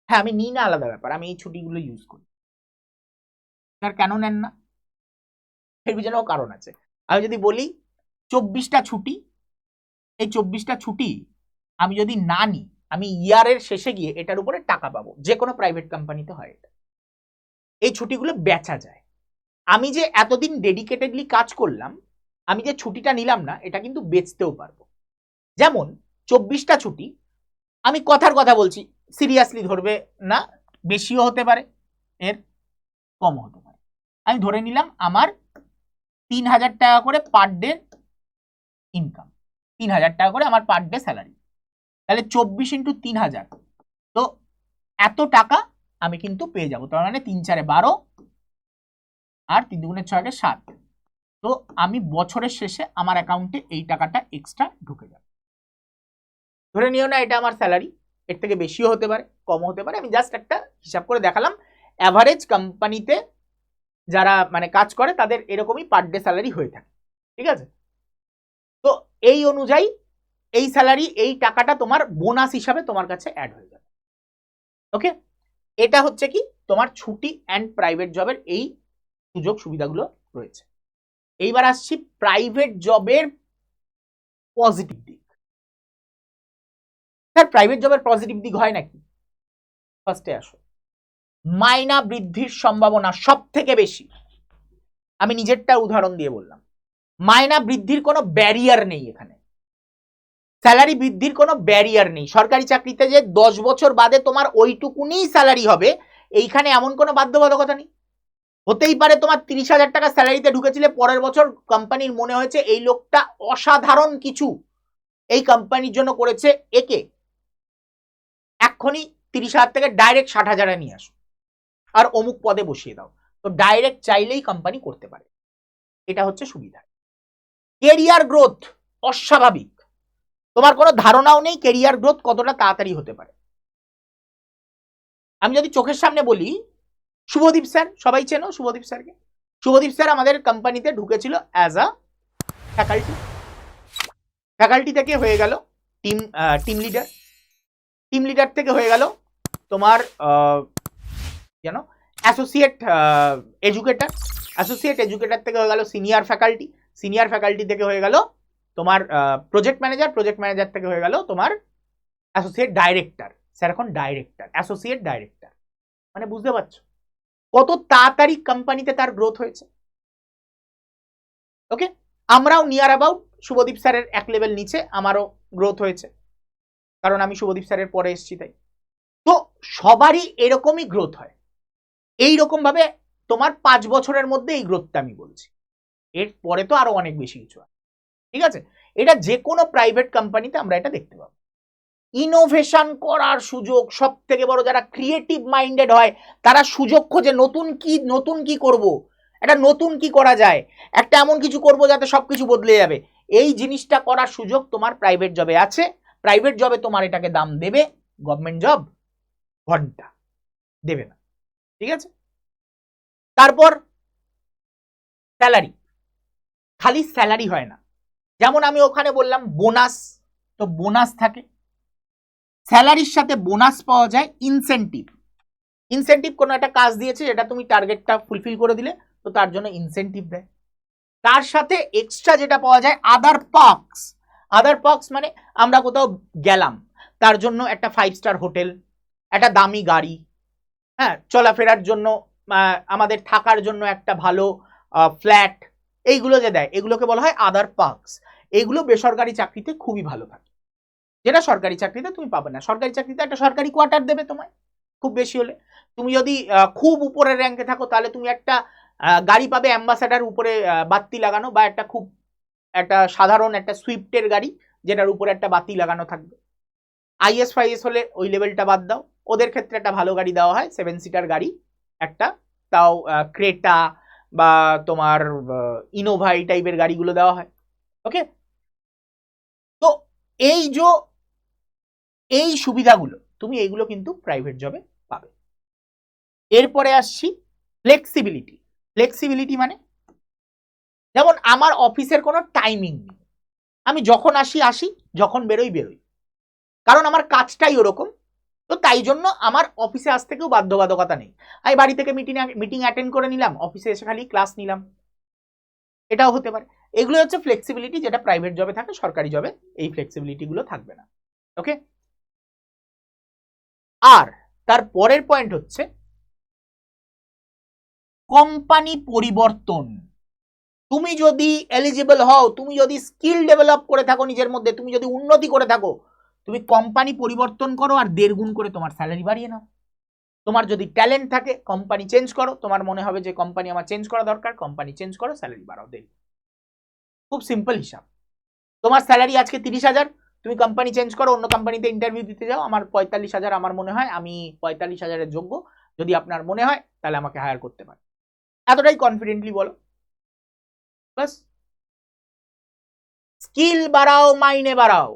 হ্যাঁ আমি নিই না আলাদা ব্যাপার, আমি এই ছুটিগুলো ইউজ করি। আর কেন নেন না এর পিছনেও কারণ আছে। আমি যদি বলি 24টা ছুটি, এই 24টা ছুটি আমি যদি না নিই, আমি ইয়ারের শেষে গিয়ে এটার উপরে টাকা পাবো, যে কোনো প্রাইভেট কোম্পানিতে হয় এটা। এই ছুটিগুলো বেচা যায়। আমি যে এতদিন ডেডিকেটেডলি কাজ করলাম, আমি যে ছুটিটা নিলাম না, এটা কিন্তু বেচতেও পারবো। যেমন 24টা ছুটি, আমি কথার কথা বলছি, সিরিয়াসলি ধরবে না, বেশিও হতে পারে এর, কমও হতে পারে। আমি ধরে নিলাম আমার 3000 টাকা করে পার ডে ইনকাম, 3000 টাকা করে আমার পার ডে স্যালারি, তাহলে 24 ইন্টু 3000, তো এত টাকা আমি কিন্তু পেয়ে যাবো। তার মানে 3 4 12 আর 3 2 6 7, তো আমি বছরের শেষে আমার অ্যাকাউন্টে এই টাকাটা এক্সট্রা ঢুকে যাবে। ধরে নিও না এটা আমার স্যালারি, এর থেকে বেশিও হতে পারে কমও হতে পারে, আমি জাস্ট একটা হিসাব করে দেখালাম। অ্যাভারেজ কোম্পানিতে যারা মানে কাজ করে তাদের এরকমই পার ডে স্যালারি হয়ে থাকে, ঠিক আছে? তো এই অনুযায়ী এই স্যালারি, এই টাকাটা তোমার বোনাস হিসাবে তোমার কাছে অ্যাড হয়ে যাবে। ওকে, এটা হচ্ছে কি তোমার ছুটি অ্যান্ড প্রাইভেট জবের এই সুযোগ সুবিধাগুলো রয়েছে। এইবার আসছি প্রাইভেট জবের পজিটিভ দিক। স্যার প্রাইভেট জবের পজিটিভ দিক হয় নাকি? ফার্স্টে আসো, মাইনা বৃদ্ধির সম্ভাবনা সব থেকে বেশি। আমি নিজেরটা উদাহরণ দিয়ে বললাম, মাইনা বৃদ্ধির কোনো ব্যারিয়ার নেই এখানে, স্যালারি বৃদ্ধির কোনো ব্যারিয়ার নেই। সরকারি চাকরিতে যে 10 বছর বাদে তোমার ওইটুকুনি স্যালারি হবে, এইখানে এমন কোনো বাধ্যবাধকতা নেই। হতেই পারে তোমার 30,000 টাকা স্যালারিতে ঢুকেছিলে, পরের বছর কোম্পানির মনে হয়েছে এই লোকটা অসাধারণ কিছু এই কোম্পানির জন্য করেছে, একে এক্ষুনি 30,000 থেকে ডাইরেক্ট 60,000 নিয়ে আসো আর অমুক পদে বসিয়ে দাও, তো ডাইরেক্ট চাইলেই কোম্পানি করতে পারে। এটা হচ্ছে সুবিধা। কেরিয়ার গ্রোথ অস্বাভাবিক, তোমার কোনো ধারণাও নেই কেরিয়ার গ্রোথ কতটা তাড়াতাড়ি হতে পারে। আমি যদি চোখের সামনে বলি, শুভদীপ স্যার, সবাই চেনো শুভদীপ স্যারকে? শুভদীপ স্যার আমাদের কোম্পানিতে ঢুকেছিল অ্যাজ আ ফ্যাকাল্টি, ফ্যাকাল্টি থেকে হয়ে গেল টিম লিডার, টিম লিডার থেকে হয়ে গেল তোমার জানো অ্যাসোসিয়েট এডুকেটর, অ্যাসোসিয়েট এডুকেটর থেকে হয়ে গেল সিনিয়র ফ্যাকাল্টি, সিনিয়র ফ্যাকাল্টি থেকে হয়ে গেল তোমার প্রজেক্ট ম্যানেজার, প্রজেক্ট ম্যানেজার থেকে হয়ে গেল তোমার অ্যাসোসিয়েট ডাইরেক্টর। স্যার এখন ডাইরেক্টর, অ্যাসোসিয়েট ডাইরেক্টর, মানে বুঝতে পারছো কত তাড়াতাড়ি কোম্পানিতে তার গ্রোথ হয়েছে। ওকে, আমরাও নিয়ার অ্যাবাউট শুভদীপ স্যারের এক লেভেল নিচে আমারও গ্রোথ হয়েছে, কারণ আমি শুভদীপ স্যারের পরে এসেছি তাই। তো সবারই এরকমই গ্রোথ হয়, এইরকম ভাবে তোমার 5 বছরের মধ্যে এই গ্রোথটা আমি বলছি, এর পরে তো আরো অনেক বেশি কিছু হয়, ঠিক আছে? এটা যে কোনো প্রাইভেট কোম্পানিতে আমরা এটা দেখতে পাবো। ইনোভেশন করার সুযোগ, সব থেকে বড় যারা ক্রিয়েটিভ মাইন্ডেড হয় তারা সুযোগ খোঁজে, নতুন কি করব, একটা নতুন কি করা যায়, একটা এমন কিছু করব যাতে সবকিছু বদলে যাবে, এই জিনিসটা করার সুযোগ তোমার প্রাইভেট জবে আছে। প্রাইভেট জবে তোমার এটাকে দাম দেবে, গভর্নমেন্ট জব ঘন্টা দেবে না, ঠিক আছে? তারপর স্যালারি, খালি স্যালারি হয় না, যেমন আমি ওখানে বললাম বোনাস, তো বোনাস থাকে, স্যালারির সাথে বোনাস পাওয়া যায়, ইনসেন্টিভ, ইনসেন্টিভ কোনো একটা কাজ দিয়েছে যেটা তুমি টার্গেটটা ফুলফিল করে দিলে, তো তার জন্য ইনসেন্টিভ দেয়। তার সাথে এক্সট্রা যেটা পাওয়া যায় আদার পার্কস, আদার পার্কস মানে আমরা কোথাও গেলাম তার জন্য একটা 5 স্টার হোটেল, একটা দামি গাড়ি, হ্যাঁ চলাফেরার জন্য আমাদের থাকার জন্য একটা ভালো ফ্ল্যাট, এইগুলো যে দেয় এগুলোকে বলা হয় আদার পার্কস। এগুলো বেসরকারি চাকরিতে খুবই ভালো থাকে, যেটা সরকারি চাকরিতে তুমি পাবে না। সরকারি চাকরিতে একটা সরকারি কোয়ার্টার দেবে তোমায় খুব বেশি হলে, তুমি যদি খুব উপরের র্যাঙ্কে থাকো তাহলে তুমি একটা গাড়ি পাবে অ্যাম্বাসাডার উপরে বাতি লাগানো, বা একটা সাধারণ একটা সুইফটের গাড়ি যেটার উপরে একটা বাতি লাগানো থাকবে। আইএস ফাইএস হলে ওই লেভেলটা বাদ দাও, ওদের ক্ষেত্রে একটা ভালো গাড়ি দেওয়া হয়, 7 সিটার গাড়ি একটা, তাও ক্রেটা বা তোমার ইনোভা এই টাইপের গাড়িগুলো দেওয়া হয়। ওকে, তো এই সুবিধাগুলো তুমি এইগুলো কিন্তু প্রাইভেট জবে পাবে। এরপরে আসছি ফ্লেক্সিবিলিটি। ফ্লেক্সিবিলিটি মানে যেমন আমার অফিসের কোনো টাইমিং নেই, আমি যখন আসি, যখন বেরোই। কারণ আমার কাজটাই ওরকম। তো তাই জন্য আমার অফিসে আসতে কেউ বাধ্যবাধকতা নেই। আমি বাড়ি থেকে মিটিং অ্যাটেন্ড করে নিলাম, অফিসে এসে খালি ক্লাস নিলাম, এটাও হতে পারে। এগুলো হচ্ছে ফ্লেক্সিবিলিটি, যেটা প্রাইভেট জবে থাকে, সরকারি জবে এই ফ্লেক্সিবিলিটি গুলো থাকবে না। ওকে, আর তার পরের পয়েন্ট হচ্ছে কোম্পানি পরিবর্তন। তুমি যদি এলিজিবল হও, তুমি যদি স্কিল ডেভেলপ করে থাকো নিজের মধ্যে, তুমি যদি উন্নতি করে থাকো, তুমি কোম্পানি পরিবর্তন করো আর 1.5 গুণ করে তোমার স্যালারি বাড়িয়ে নাও। তোমার যদি ট্যালেন্ট থাকে, কোম্পানি চেঞ্জ করো, তোমার মনে হবে যে কোম্পানি আমার চেঞ্জ করা দরকার, কোম্পানি চেঞ্জ করো, স্যালারি বাড়াও, দেন। খুব সিম্পল হিসাব। তোমার স্যালারি আজকে 30,000, তুমি কোম্পানি চেঞ্জ করো, অন্য কোম্পানিতে ইন্টারভিউ দিতে যাও, আমার 45,000 আমার মনে হয় আমি 45,000-এর যোগ্য, যদি আপনার মনে হয় তাহলে আমাকে হায়ার করতে পারে, এতটাই কনফিডেন্টলি বলো, বাস। স্কিল বাড়াও, মাইনে বাড়াও।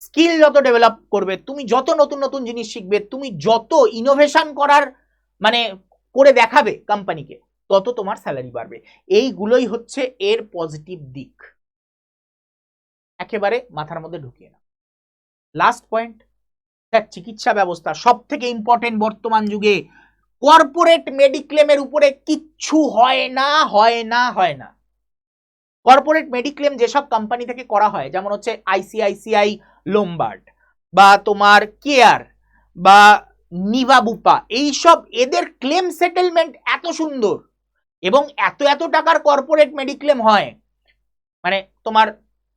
স্কিল যত ডেভেলপ করবে, তুমি যত নতুন নতুন জিনিস শিখবে, তুমি যত ইনোভেশন করার মানে করে দেখাবে কোম্পানিকে, তত তোমার স্যালারি বাড়বে। এইগুলোই হচ্ছে এর পজিটিভ দিক, একেবারে মাথার মধ্যে ঢুকিয়ে নাও। লাস্ট পয়েন্ট, চিকিৎসা ব্যবস্থা সব থেকে ইম্পর্টেন্ট বর্তমান যুগে। কর্পোরেট মেডিক্লেমের উপরে কিচ্ছু হয় না। কর্পোরেট মেডিক্লেম যেসব কোম্পানি থেকে করা হয়, যেমন হচ্ছে আইসিআইসিআই লোমবার্ড বা তোমার কেয়ার বা নিভাবুপা, এইসব এদের ক্লেম সেটেলমেন্ট এত সুন্দর এবং এত টাকার কর্পোরেট মেডিক্লেম হয়, মানে তোমার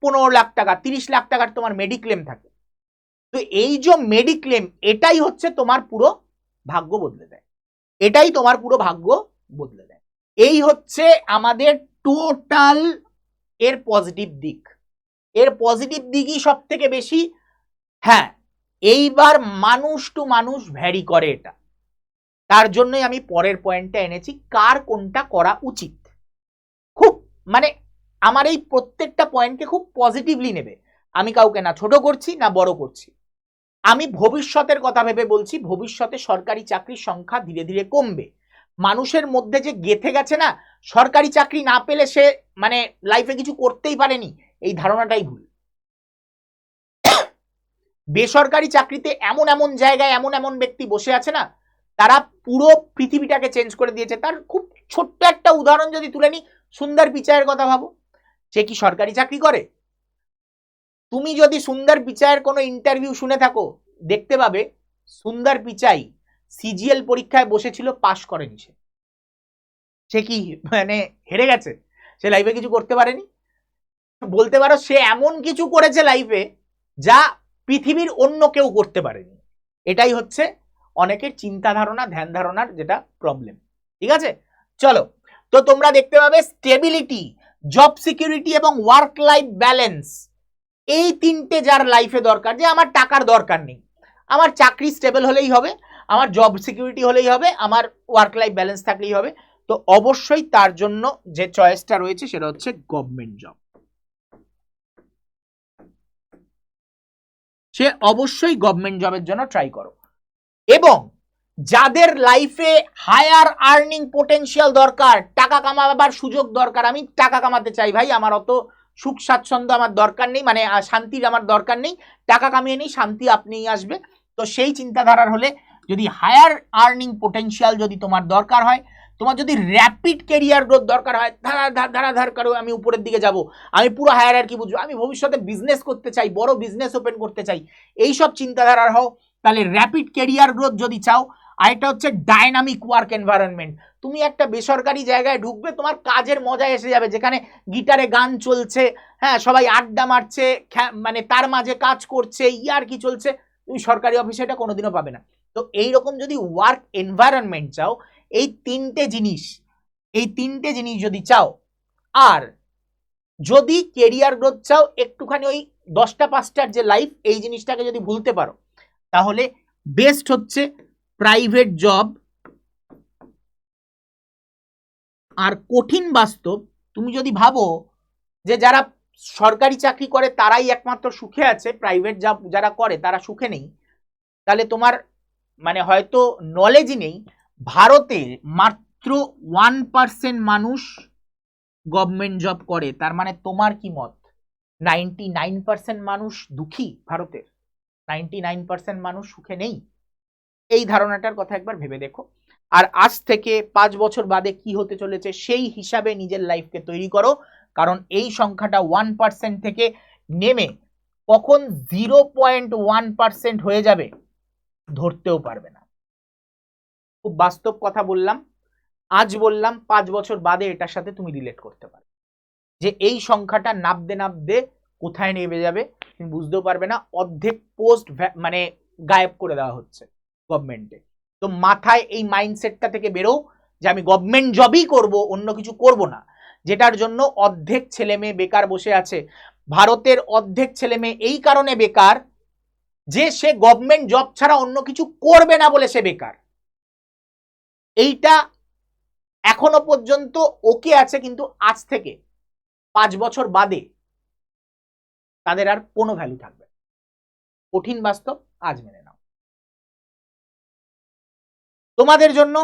15 লাখ টাকা 30 লাখ টাকার তোমার মেডিক্লেম থাকে। তো এই যে মেডিক্লেম, এটাই হচ্ছে তোমার পুরো ভাগ্য বদলে দেয়, এটাই তোমার পুরো ভাগ্য বদলে দেয়। এই হচ্ছে আমাদের টোটাল এর পজিটিভ দিক। এর পজিটিভ দিকই সব থেকে বেশি। হ্যাঁ, এইবার মানুষ টু মানুষ ভ্যারি করে এটা, তার জন্যই আমি পরের পয়েন্টটা এনেছি, কার কোনটা করা উচিত। খুব মানে আমার এই প্রত্যেকটা পয়েন্টকে খুব পজিটিভলি নেবে। আমি কাউকে না ছোট করছি না বড় করছি, আমি ভবিষ্যতের কথা ভেবে বলছি। ভবিষ্যতে সরকারি চাকরির সংখ্যা ধীরে ধীরে কমবে। মানুষের মধ্যে যে গেঁথে গেছে না, সরকারি চাকরি না পেলে সে মানে লাইফে কিছু করতেই পারেনি, এই ধারণাটাই ভুল। বেসরকারি চাকরিতে এমন জায়গায় এমন ব্যক্তি বসে আছে না, তারা পুরো পৃথিবীটাকে চেঞ্জ করে দিয়েছে। তার খুব ছোট্ট একটা উদাহরণ যদি তুলে নি, সুন্দর পিচাইয়ের কথা ভাবো। সে কি সরকারি চাকরি করে? তুমি যদি সুন্দর পিচাইয়ের কোনো ইন্টারভিউ শুনে থাকো, দেখতে পাবে সুন্দর পিচাই সিজিএল পরীক্ষায় বসেছিল, পাশ করেনি। সে কি মানে হেরে গেছে? সে লাইফে কিছু করতে পারেনি? বলতে পারো সে এমন কিছু করেছে লাইফে যা পৃথিবীর অন্য কেউ করতে পারেনি। এটাই হচ্ছে অনেকের চিন্তা ধারণা, ধ্যান ধারণার যেটা প্রবলেম। ঠিক আছে, চলো। তো তোমরা দেখতে পাবে স্টেবিলিটি, জব সিকিউরিটি এবং ওয়ার্ক লাইফ ব্যালেন্স, এই তিনটে যার লাইফে দরকার, যে আমার টাকার দরকার নেই, আমার চাকরি স্টেবল হলেই হবে, আমার জব সিকিউরিটি হলেই হবে, আমার ওয়ার্ক লাইফ ব্যালেন্স থাকলেই হবে, তো অবশ্যই তার জন্য যে চয়েসটা রয়েছে সেটা হচ্ছে গভর্নমেন্ট জব। সে অবশ্যই গভর্নমেন্ট জবের জন্য ট্রাই করো। এবং যাদের লাইফে হায়ার আর্নিং পোটেনশিয়াল দরকার, টাকা কামাবার সুযোগ দরকার, আমি টাকা কামাতে চাই ভাই, আমার অত সুখ স্বাচ্ছন্দ্য আমার দরকার নেই, মানে শান্তির আমার দরকার নেই, টাকা কামিয়ে নেই, শান্তি আপনিই আসবে, তো সেই চিন্তাধারার হলে যদি হায়ার আর্নিং পোটেনশিয়াল যদি তোমার দরকার হয়, তোমার যদি র্যাপিড ক্যারিয়ার গ্রোথ দরকার হয়, ধারাধার করে আমি উপরের দিকে যাব, আমি পুরো হায়ারার্কি বুঝবো, আমি ভবিষ্যতে বিজনেস করতে চাই, বড় বিজনেস ওপেন করতে চাই, এইসব চিন্তাধারার হও, তাহলে র্যাপিড ক্যারিয়ার গ্রোথ যদি চাও, আর এটা হচ্ছে ডাইনামিক ওয়ার্ক এনভায়রনমেন্ট। তুমি একটা বেসরকারি জায়গায় ঢুকবে, তোমার কাজের মজা এসে যাবে, যেখানে গিটারে গান চলছে, হ্যাঁ সবাই আড্ডা মারছে, মানে তার মাঝে কাজ করছে, ইয়ার কি চলছে, তুমি সরকারি অফিসে এটা কোনোদিনও পাবে না। তো এইরকম যদি ওয়ার্ক এনভায়রনমেন্ট চাও, এই তিনটে জিনিস যদি চাও, আর যদি কেরিয়ার গ্রোথ চাও, একটুখানি ওই 10টা 5টার যে লাইফ, এই জিনিসটাকে যদি ভুলতে পারো, তাহলে বেস্ট হচ্ছে প্রাইভেট জব। আর কঠিন বাস্তব, তুমি যদি ভাবো যে যারা সরকারি চাকরি করে তারাই একমাত্র সুখে আছে, প্রাইভেট জব যারা করে তারা সুখে নেই, তাহলে তোমার মানে হয়তো নলেজই নেই। ভারতে মাত্র 1% মানুষ গভর্নমেন্ট জব করে, তার মানে তোমার কি মত? 99% মানুষ দুঃখী ভারতের, 99% মানুষ সুখে নেই। এই ধারণাটার কথা একবার ভেবে দেখো। আর আজ থেকে 5 বছর বাদে কি হতে চলেছে সেই হিসাবে নিজের লাইফকে তৈরি করো, কারণ এই সংখ্যাটা 1% থেকে নেমে কখন 0.1% হয়ে যাবে ধরতেও পারবে না। খুব বাস্তব কথা বললাম, আজ বললাম 5 বছর বাদে এটার সাথে তুমি রিলেট করতে পারবে যে এই সংখ্যাটা নাবতে নাবতে কোথায় নেমে যাবে তুমি বুঝতেও পারবে না। অর্ধেক পোস্ট মানে গায়েব করে দেওয়া হচ্ছে গভর্নমেন্টে। তো মাথায় এই মাইন্ডসেটটা থেকে বেরো যে আমি গভর্নমেন্ট জবই করব, অন্য কিছু করব না, যেটার জন্য অর্ধেক ছেলে মেয়ে বেকার বসে আছে। ভারতের অর্ধেক ছেলে মেয়ে এই কারণে বেকার যে সে গভর্নমেন্ট জব ছাড়া অন্য কিছু করবে না বলে সে বেকার। এইটা এখনো পর্যন্ত ওকে আছে, কিন্তু আজ থেকে 5 বছর বাদে তাদের আর কোনো ভ্যালু থাকবে। কঠিন বাস্তব, আজ মেনে নাও। তোমাদের জন্য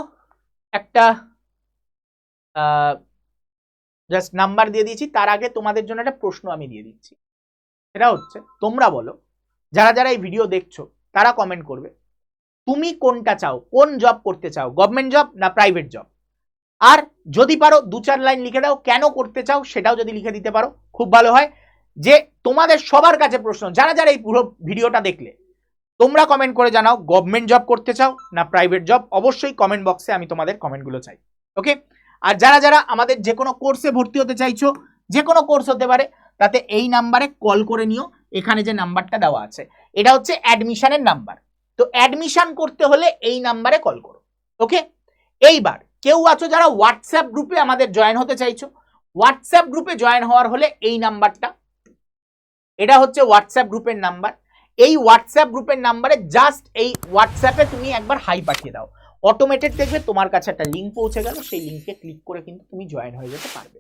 একটা জাস্ট নাম্বার দিয়ে দিয়েছি, তার আগে তোমাদের জন্য একটা প্রশ্ন আমি দিয়ে দিচ্ছি। সেটা হচ্ছে, তোমরা বলো, যারা যারা এই ভিডিও দেখছো তারা কমেন্ট করবে তুমি কোনটা চাও, কোন জব করতে চাও, গভর্নমেন্ট জব না প্রাইভেট জব। আর যদি পারো 2-4 লাইন লিখে দাও কেন করতে চাও, সেটাও যদি লিখে দিতে পারো খুব ভালো হয়। যে তোমাদের সবার কাছে প্রশ্ন, যারা যারা এই পুরো ভিডিওটা দেখলে তোমরা কমেন্ট করে জানাও গভর্নমেন্ট জব করতে চাও না প্রাইভেট জব। অবশ্যই কমেন্ট বক্সে আমি তোমাদের কমেন্টগুলো চাই, ওকে। আর যারা যারা আমাদের যে কোনো কোর্সে ভর্তি হতে চাইছো, যে কোনো কোর্স হতে পারে, তাতে এই নাম্বারে কল করে নিও। এখানে যে নাম্বারটা দেওয়া আছে এটা হচ্ছে অ্যাডমিশনের নাম্বার, তো অ্যাডমিশন করতে হলে এই নাম্বারে কল করো, ওকে। এইবার কেউ আছো যারা হোয়াটসঅ্যাপ গ্রুপে আমাদের জয়েন হতে চাইছো, হোয়াটসঅ্যাপ গ্রুপে জয়েন হওয়ার হলে এই নাম্বারটা, এটা হচ্ছে হোয়াটসঅ্যাপ গ্রুপের নাম্বার। এই হোয়াটসঅ্যাপ গ্রুপের নাম্বারে জাস্ট এই হোয়াটসঅ্যাপে তুমি একবার হাই পাঠিয়ে দাও, অটোমেটেড দেখবে তোমার কাছে একটা লিঙ্ক পৌঁছে গেল, সেই লিঙ্কে ক্লিক করে কিন্তু তুমি জয়েন হয়ে যেতে পারবে,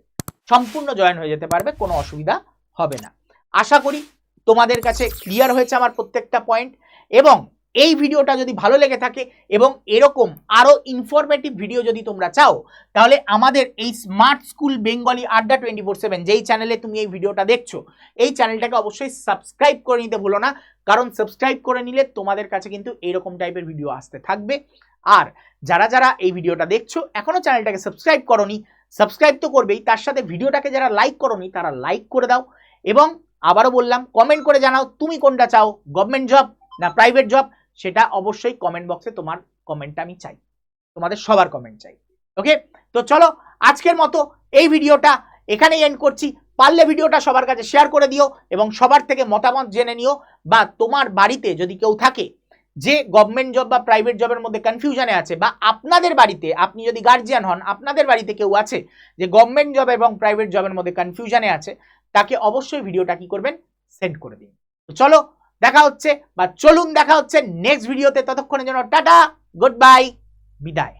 সম্পূর্ণ জয়েন হয়ে যেতে পারবে, কোনো অসুবিধা হবে না। আশা করি তোমাদের কাছে ক্লিয়ার হয়েছে আমার প্রত্যেকটা পয়েন্ট। এবং এই ভিডিওটা যদি ভালো লেগে থাকে এবং এরকম আরো ইনফরমেটিভ ভিডিও যদি তোমরা চাও, তাহলে আমাদের এই স্মার্ট স্কুল বেঙ্গলি আড্ডা 24/7 যেই চ্যানেলে তুমি এই ভিডিওটা দেখছো, এই চ্যানেলটাকে অবশ্যই সাবস্ক্রাইব করে নিতে ভুলো না, কারণ সাবস্ক্রাইব করে নিলে তোমাদের কাছে কিন্তু এইরকম টাইপের ভিডিও আসতে থাকবে। আর যারা যারা এই ভিডিওটা দেখছো এখনো চ্যানেলটাকে সাবস্ক্রাইব করোনি, সাবস্ক্রাইব তো করবেই, তার সাথে ভিডিওটাকে যারা লাইক করোনি তারা লাইক করে দাও। এবং আবারও বললাম, কমেন্ট করে জানাও তুমি কোনটা চাও, গভর্নমেন্ট জব না প্রাইভেট জব। সেটা অবশ্যই কমেন্ট বক্সে তোমার কমেন্টটা আমি চাই, তোমাদের সবার কমেন্ট চাই, ওকে। তো চলো আজকের মতো এই ভিডিওটা এখানেই এন্ড করছি। পারলে ভিডিওটা সবার কাছে শেয়ার করে দিও এবং সবার থেকে মতামত জেনে নিও। বা তোমার বাড়িতে যদি কেউ থাকে যে গভর্নমেন্ট জব বা প্রাইভেট জবের মধ্যে কনফিউশনে আছে, বা আপনাদের বাড়িতে আপনি যদি গার্জিয়ান হন, আপনাদের বাড়িতে কেউ আছে যে গভর্নমেন্ট জব এবং প্রাইভেট জবের মধ্যে কনফিউশনে আছে, তাকে অবশ্যই ভিডিওটা কি করবেন, সেন্ড করে দিন। তো চলো দেখা হচ্ছে, বা চলুন দেখা হচ্ছে নেক্সট ভিডিওতে। ততক্ষণের জন্য টাটা, গুড বাই, বিদায়।